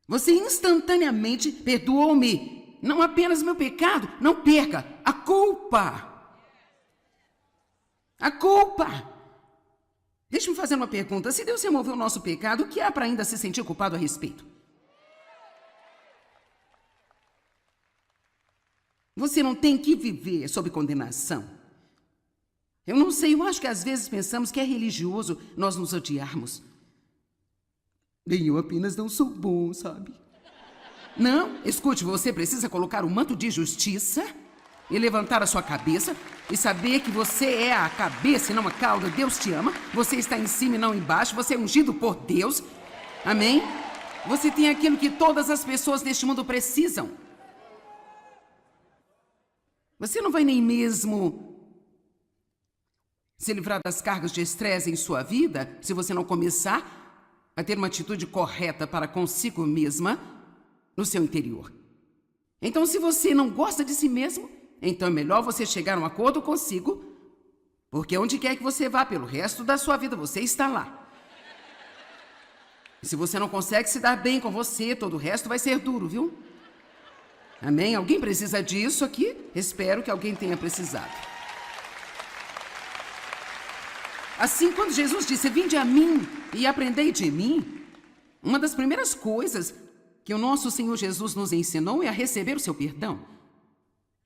Você instantaneamente perdoou-me. Não apenas meu pecado, não perca a culpa. A culpa. Deixe-me fazer uma pergunta. Se Deus removeu o nosso pecado, o que há para ainda se sentir culpado a respeito? Você não tem que viver sob condenação. Eu não sei, eu acho que às vezes pensamos que é religioso nós nos odiarmos. Bem, eu apenas não sou bom, sabe? Não, escute, você precisa colocar o manto de justiça e levantar a sua cabeça e saber que você é a cabeça e não a cauda. Deus te ama, você está em cima e não embaixo, você é ungido por Deus. Amém? Você tem aquilo que todas as pessoas neste mundo precisam. Você não vai nem mesmo se livrar das cargas de estresse em sua vida se você não começar a ter uma atitude correta para consigo mesma no seu interior. Então, se você não gosta de si mesmo, então é melhor você chegar a um acordo consigo, porque onde quer que você vá pelo resto da sua vida, você está lá. E se você não consegue se dar bem com você, todo o resto vai ser duro, viu? Amém? Alguém precisa disso aqui? Espero que alguém tenha precisado. Assim, quando Jesus disse, vinde a mim e aprendei de mim, uma das primeiras coisas que o nosso Senhor Jesus nos ensinou é a receber o seu perdão.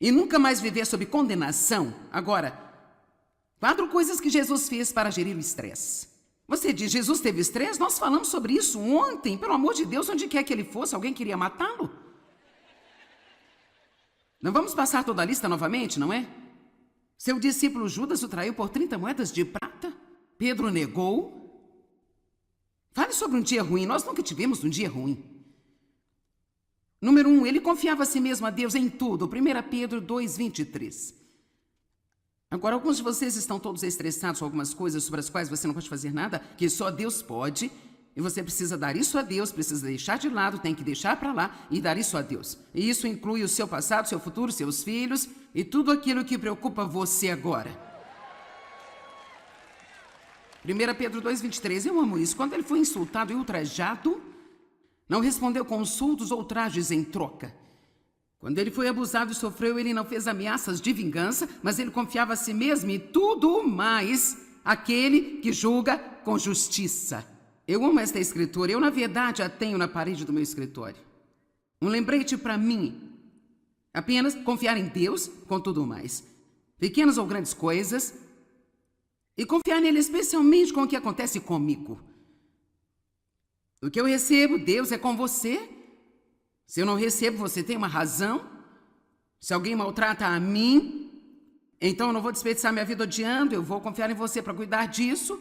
E nunca mais viver sob condenação. Agora, 4 coisas que Jesus fez para gerir o estresse. Você diz, Jesus teve estresse? Nós falamos sobre isso ontem. Pelo amor de Deus, onde quer que ele fosse, alguém queria matá-lo? Não vamos passar toda a lista novamente, não é? Seu discípulo Judas o traiu por 30 moedas de prata. Pedro negou. Fale sobre um dia ruim. Nós nunca tivemos um dia ruim. Número 1, ele confiava a si mesmo a Deus em tudo. 1 Pedro 2:23. Agora, alguns de vocês estão todos estressados com algumas coisas sobre as quais você não pode fazer nada, que só Deus pode, e você precisa dar isso a Deus, precisa deixar de lado, tem que deixar para lá e dar isso a Deus. E isso inclui o seu passado, seu futuro, seus filhos e tudo aquilo que preocupa você agora. 1 Pedro 2:23, eu amo isso. Quando ele foi insultado e ultrajado, não respondeu com insultos ou ultrajes em troca. Quando ele foi abusado e sofreu, ele não fez ameaças de vingança, mas ele confiava a si mesmo e tudo mais aquele que julga com justiça. Eu amo esta escritura. Eu, na verdade, a tenho na parede do meu escritório. Um lembrete para mim. Apenas confiar em Deus com tudo mais. Pequenas ou grandes coisas. E confiar nele especialmente com o que acontece comigo. O que eu recebo, Deus é com você. Se eu não recebo, você tem uma razão. Se alguém maltrata a mim, então eu não vou desperdiçar minha vida odiando, eu vou confiar em você para cuidar disso.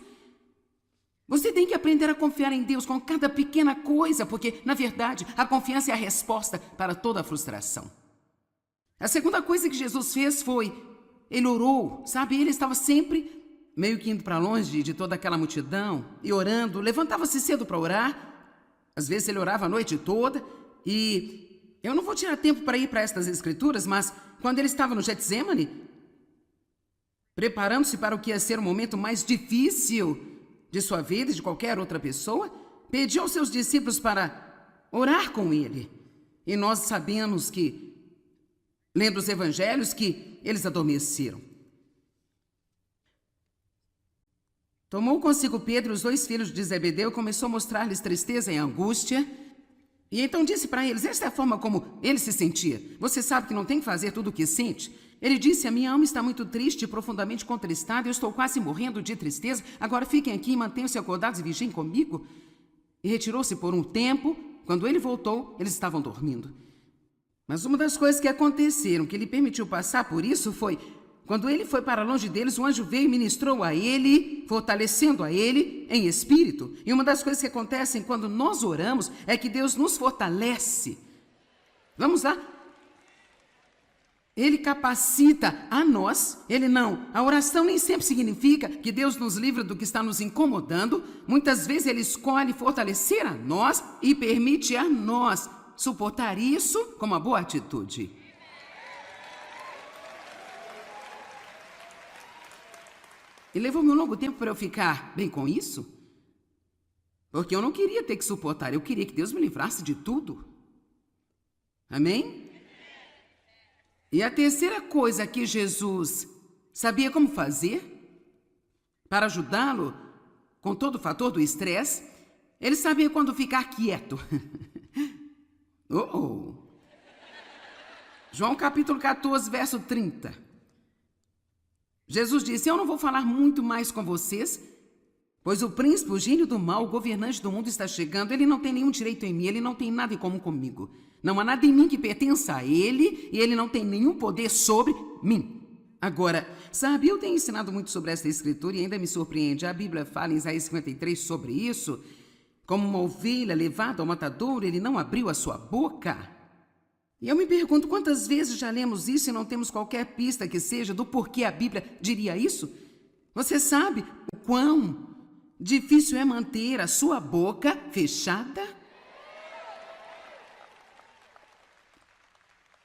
Você tem que aprender a confiar em Deus com cada pequena coisa, porque, na verdade, a confiança é a resposta para toda a frustração. A segunda coisa que Jesus fez foi, ele orou, sabe? Ele estava sempre meio que indo para longe de toda aquela multidão e orando, levantava-se cedo para orar. Às vezes ele orava a noite toda. E eu não vou tirar tempo para ir para estas escrituras, mas quando ele estava no Getsemane, preparando-se para o que ia ser o momento mais difícil de sua vida e de qualquer outra pessoa, pediu aos seus discípulos para orar com ele. E nós sabemos que, lendo os evangelhos, que eles adormeceram. Tomou consigo Pedro, os 2 filhos de Zebedeu, e começou a mostrar-lhes tristeza e angústia. E então disse para eles, esta é a forma como ele se sentia. Você sabe que não tem que fazer tudo o que sente. Ele disse, a minha alma está muito triste e profundamente contristada, eu estou quase morrendo de tristeza, agora fiquem aqui e mantenham-se acordados e vigiem comigo. E retirou-se por um tempo, quando ele voltou, eles estavam dormindo. Mas uma das coisas que aconteceram, que lhe permitiu passar por isso, foi, quando ele foi para longe deles, o anjo veio e ministrou a ele, fortalecendo a ele em espírito. E uma das coisas que acontecem quando nós oramos é que Deus nos fortalece. Vamos lá? Ele capacita a nós, ele não. A oração nem sempre significa que Deus nos livra do que está nos incomodando. Muitas vezes ele escolhe fortalecer a nós e permite a nós suportar isso com uma boa atitude. E levou-me um longo tempo para eu ficar bem com isso. Porque eu não queria ter que suportar, eu queria que Deus me livrasse de tudo. Amém? E a terceira coisa que Jesus sabia como fazer para ajudá-lo com todo o fator do estresse, ele sabia quando ficar quieto. João capítulo 14, verso 30. Jesus disse, eu não vou falar muito mais com vocês, pois o príncipe, o gênio do mal, o governante do mundo está chegando, ele não tem nenhum direito em mim, ele não tem nada em comum comigo. Não há nada em mim que pertença a ele e ele não tem nenhum poder sobre mim. Agora, sabe, eu tenho ensinado muito sobre esta escritura e ainda me surpreende. A Bíblia fala em Isaías 53 sobre isso. Como uma ovelha levada ao matadouro, ele não abriu a sua boca. E eu me pergunto quantas vezes já lemos isso e não temos qualquer pista que seja do porquê a Bíblia diria isso? Você sabe o quão difícil é manter a sua boca fechada?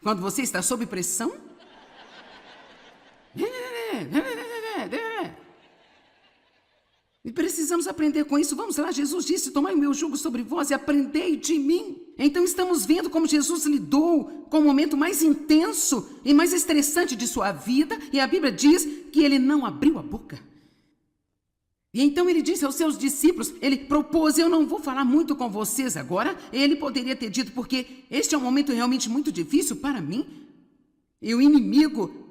Quando você está sob pressão? E precisamos aprender com isso. Vamos lá, Jesus disse, tomai o meu jugo sobre vós e aprendei de mim. Então estamos vendo como Jesus lidou com o momento mais intenso e mais estressante de sua vida. E a Bíblia diz que ele não abriu a boca. E então ele disse aos seus discípulos, ele propôs, eu não vou falar muito com vocês agora. Ele poderia ter dito, porque este é um momento realmente muito difícil para mim. E o inimigo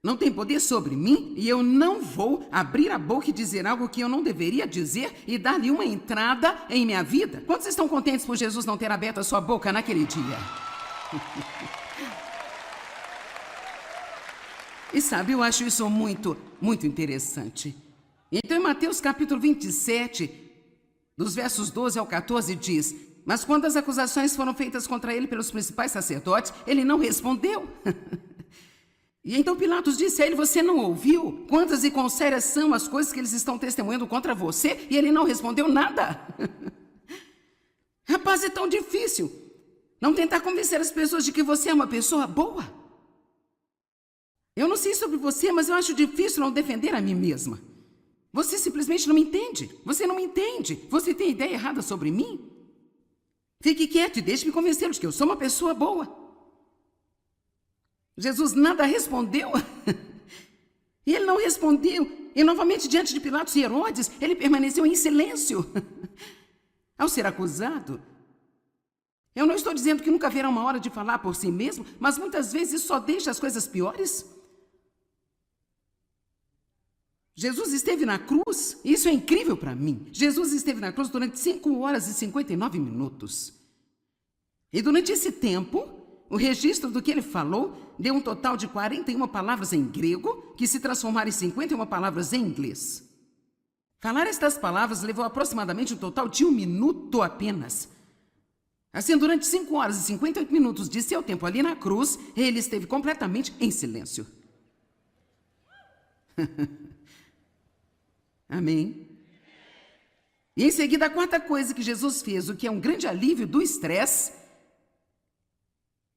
não tem poder sobre mim e eu não vou abrir a boca e dizer algo que eu não deveria dizer e dar-lhe uma entrada em minha vida. Quantos estão contentes por Jesus não ter aberto a sua boca naquele dia? E sabe, eu acho isso muito, muito interessante. Então, em Mateus capítulo 27, Dos versos 12 ao 14 diz: mas quando as acusações foram feitas contra ele pelos principais sacerdotes, ele não respondeu. E então Pilatos disse a ele: você não ouviu? Quantas e quão sérias são as coisas que eles estão testemunhando contra você? E ele não respondeu nada. Rapaz, é tão difícil não tentar convencer as pessoas de que você é uma pessoa boa. Eu não sei sobre você, mas eu acho difícil não defender a mim mesma. Você simplesmente não me entende. Você não me entende. Você tem ideia errada sobre mim? Fique quieto e deixe-me convencê-lo de que eu sou uma pessoa boa. Jesus nada respondeu. E ele não respondeu. E novamente, diante de Pilatos e Herodes, ele permaneceu em silêncio. Ao ser acusado, eu não estou dizendo que nunca haverá uma hora de falar por si mesmo, mas muitas vezes só deixa as coisas piores. Jesus esteve na cruz, isso é incrível para mim. Jesus esteve na cruz durante 5 horas e 59 minutos. E durante esse tempo, o registro do que ele falou deu um total de 41 palavras em grego, que se transformaram em 51 palavras em inglês. Falar estas palavras levou aproximadamente um total de 1 minuto apenas. Assim, durante 5 horas e 58 minutos de seu tempo ali na cruz, ele esteve completamente em silêncio. Amém? E em seguida, a quarta coisa que Jesus fez, o que é um grande alívio do estresse,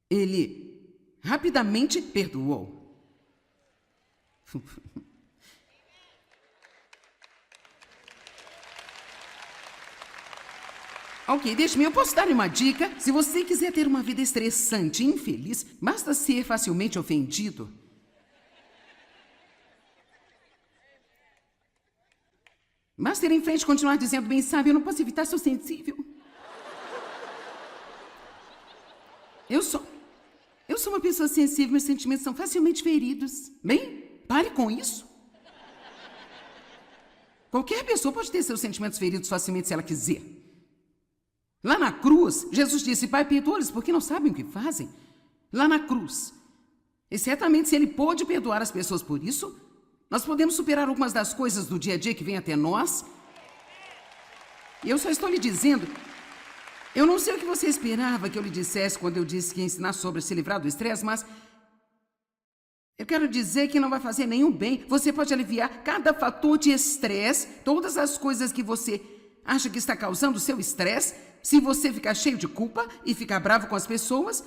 ele rapidamente perdoou. Ok, deixe-me, eu posso dar uma dica. Se você quiser ter uma vida estressante e infeliz, basta ser facilmente ofendido. Basta ir em frente e continuar dizendo: bem sabe, eu não posso evitar, sou sensível. Eu sou uma pessoa sensível, meus sentimentos são facilmente feridos. Bem, pare com isso. Qualquer pessoa pode ter seus sentimentos feridos facilmente se ela quiser. Lá na cruz, Jesus disse: Pai, perdoa-lhes porque não sabem o que fazem. Lá na cruz. E certamente, se ele pôde perdoar as pessoas por isso, nós podemos superar algumas das coisas do dia a dia que vêm até nós. E eu só estou lhe dizendo, eu não sei o que você esperava que eu lhe dissesse quando eu disse que ia ensinar sobre se livrar do estresse, mas eu quero dizer que não vai fazer nenhum bem. Você pode aliviar cada fator de estresse, todas as coisas que você acha que está causando o seu estresse, se você ficar cheio de culpa e ficar bravo com as pessoas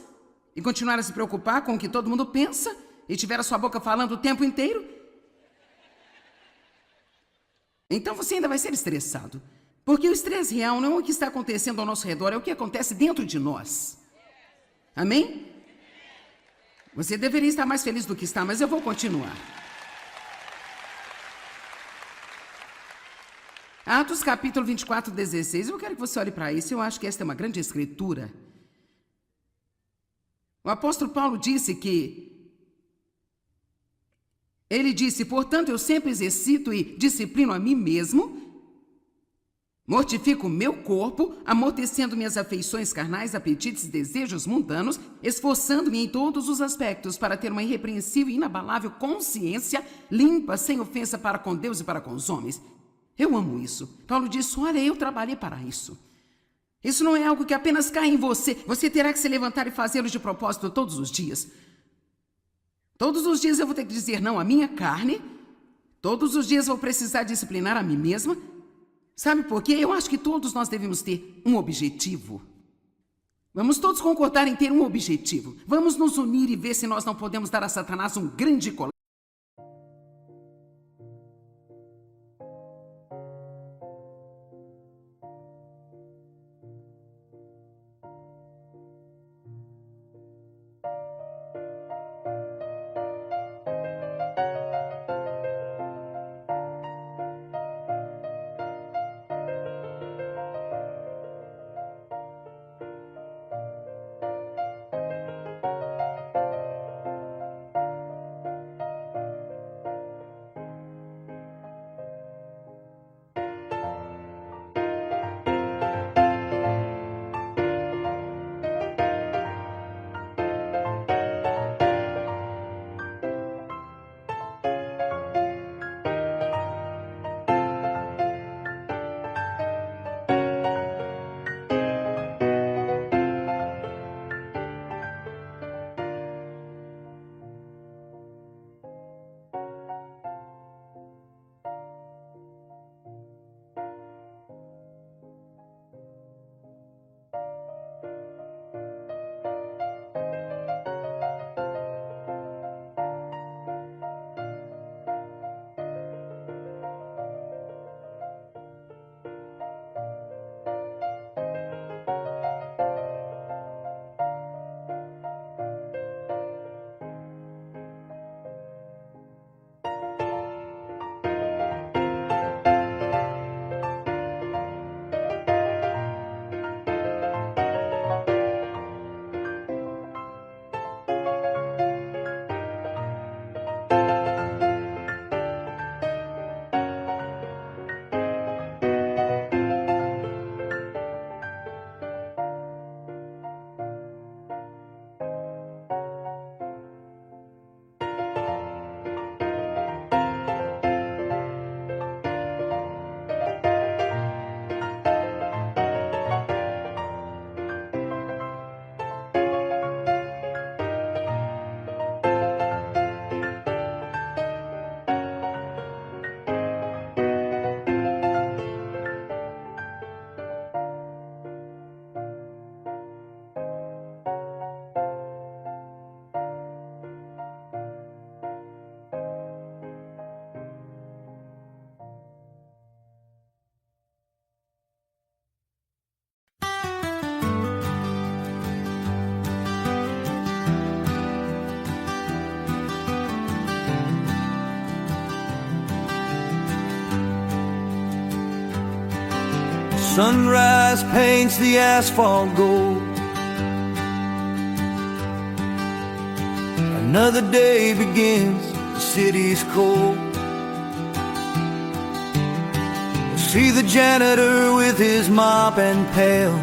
e continuar a se preocupar com o que todo mundo pensa e tiver a sua boca falando o tempo inteiro, então você ainda vai ser estressado. Porque o estresse real não é o que está acontecendo ao nosso redor, é o que acontece dentro de nós. Amém? Você deveria estar mais feliz do que está, mas eu vou continuar. Atos capítulo 24, 16. Eu quero que você olhe para isso. Eu acho que esta é uma grande escritura. O apóstolo Paulo disse que... Ele disse: portanto, eu sempre exercito e disciplino a mim mesmo, mortifico o meu corpo, amortecendo minhas afeições carnais, apetites e desejos mundanos, esforçando-me em todos os aspectos para ter uma irrepreensível e inabalável consciência limpa, sem ofensa para com Deus e para com os homens. Eu amo isso. Paulo disse: olha, eu trabalhei para isso. Isso não é algo que apenas cai em você. Você terá que se levantar e fazê-lo de propósito todos os dias. Todos os dias eu vou ter que dizer não à minha carne. Todos os dias eu vou precisar disciplinar a mim mesma. Sabe por quê? Eu acho que todos nós devemos ter um objetivo. Vamos todos concordar em ter um objetivo. Vamos nos unir e ver se nós não podemos dar a Satanás um grande colar. Sunrise paints the asphalt gold. Another day begins, the city's cold. See the janitor with his mop and pail,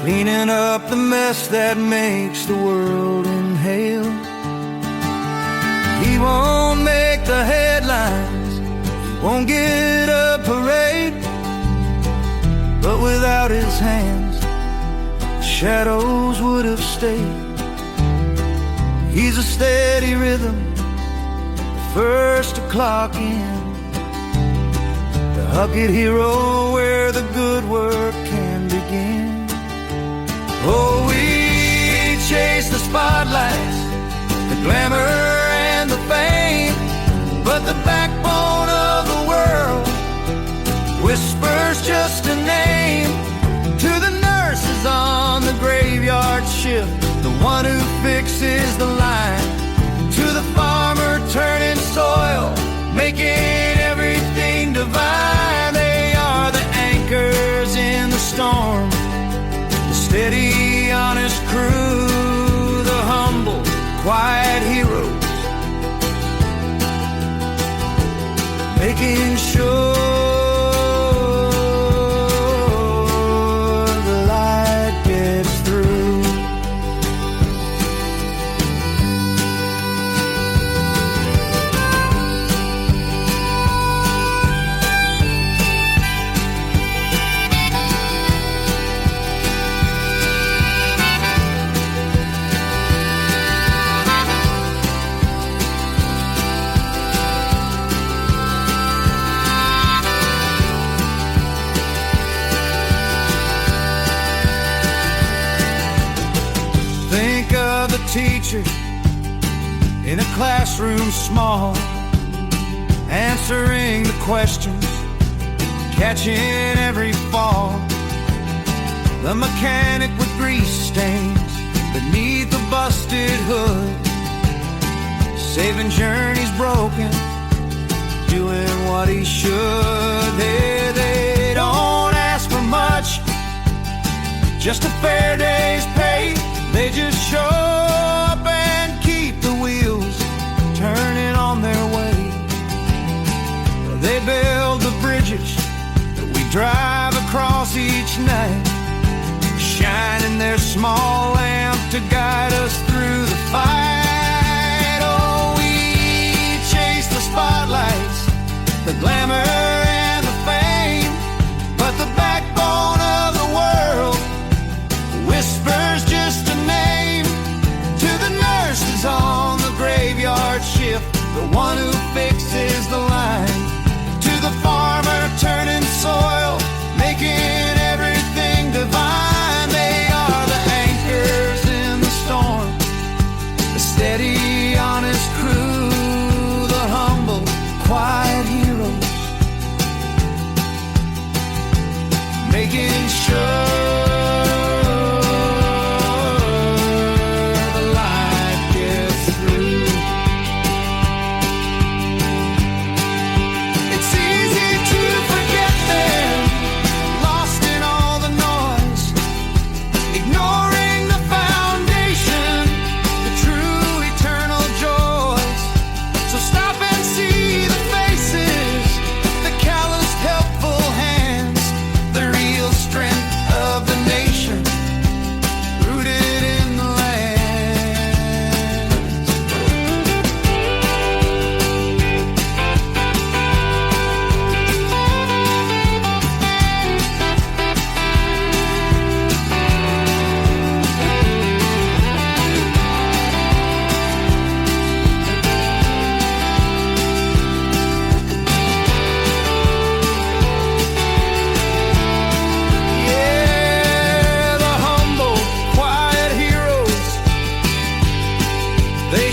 cleaning up the mess that makes the world inhale. He won't make the headlines, he won't get a parade, but without his hands, the shadows would have stayed. He's a steady rhythm, first to clock in, the Huckett hero where the good work can begin. Oh, we chase the spotlights, the glamour and the fame, but the backbone of the world whispers just a name. To the nurses on the graveyard shift, the one who fixes the line, to the farmer turning soil, making everything divine. They are the anchors in the storm, the steady, honest crew, the humble, quiet heroes, making sure the light gets through. Think of the teacher in a classroom small, answering the questions, catching every fall. The mechanic with grease stains beneath the busted hood, saving journeys broken, doing what he should. They don't ask for much, just a fair day's pay. They just show up and keep the wheels turning on their way. They build the bridges that we drive across each night, shining their small lamp to guide us through the fight. Oh, we chase the spotlights, the glamour and the fame, but the backbone of the world whispers just a name. To the nurses on the graveyard shift, the one who fixes the line, to the farmer turning soil, making everything divine. They are the anchors in the storm, the steady, honest crew, the humble, quiet heroes, making sure they